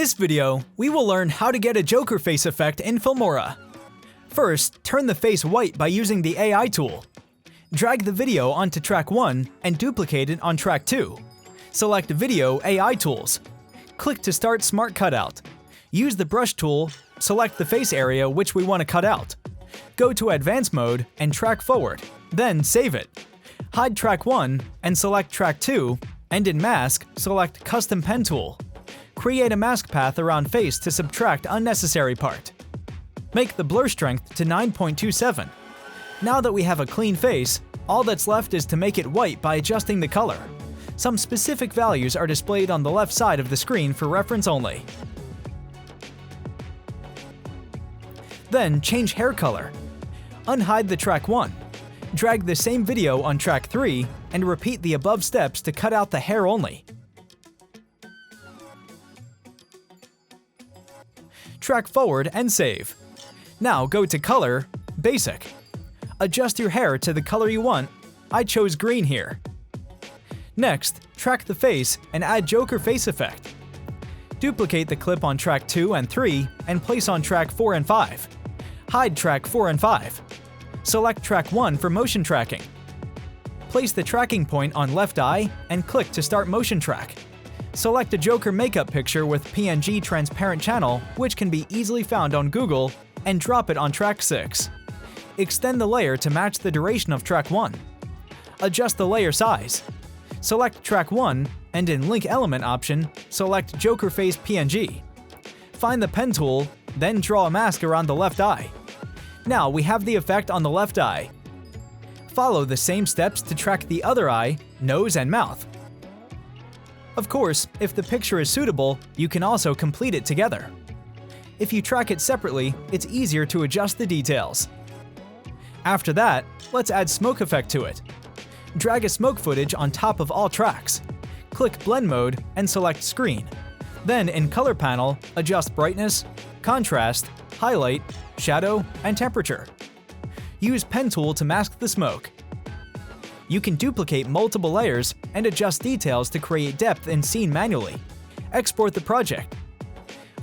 this video, we will learn how to get a Joker face effect in Filmora. First, turn the face white by using the AI tool. Drag the video onto track 1 and duplicate it on track 2. Select Video AI Tools. Click to start Smart Cutout. Use the brush tool, select the face area which we want to cut out. Go to Advanced Mode and track forward, then save it. Hide track 1 and select track 2, and in Mask, select Custom Pen Tool. Create a mask path around face to subtract unnecessary part. Make the blur strength to 9.27. Now that we have a clean face, all that's left is to make it white by adjusting the color. Some specific values are displayed on the left side of the screen for reference only. Then change hair color. Unhide the track 1. Drag the same video on track 3 and repeat the above steps to cut out the hair only. Track forward and save. Now go to Color, Basic. Adjust your hair to the color you want. I chose green here. Next, track the face and add Joker face effect. Duplicate the clip on track 2 and 3 and place on track 4 and 5. Hide track 4 and 5. Select track 1 for motion tracking. Place the tracking point on left eye and click to start motion track. Select a Joker makeup picture with PNG transparent channel, which can be easily found on Google, and drop it on track 6. Extend the layer to match the duration of track 1. Adjust the layer size. Select track 1 and in Link Element option, select Joker Face PNG. Find the pen tool, then draw a mask around the left eye. Now we have the effect on the left eye. Follow the same steps to track the other eye, nose, and mouth. Of course, if the picture is suitable, you can also complete it together. If you track it separately, it's easier to adjust the details. After that, let's add smoke effect to it. Drag a smoke footage on top of all tracks. Click Blend Mode and select Screen. Then in Color Panel, adjust brightness, contrast, highlight, shadow, and temperature. Use Pen Tool to mask the smoke. You can duplicate multiple layers and adjust details to create depth in scene manually. Export the project.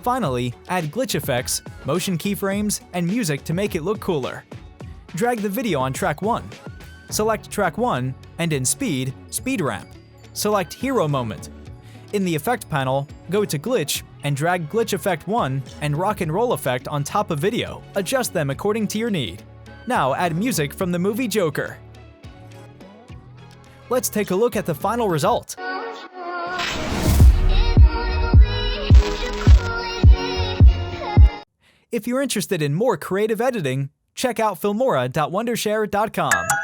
Finally, add glitch effects, motion keyframes, and music to make it look cooler. Drag the video on track 1. Select track 1 and in Speed, Speed Ramp. Select Hero Moment. In the Effect panel, go to Glitch and drag Glitch Effect 1 and Rock and Roll Effect on top of video. Adjust them according to your need. Now add music from the movie Joker. Let's take a look at the final result. If you're interested in more creative editing, check out filmora.wondershare.com.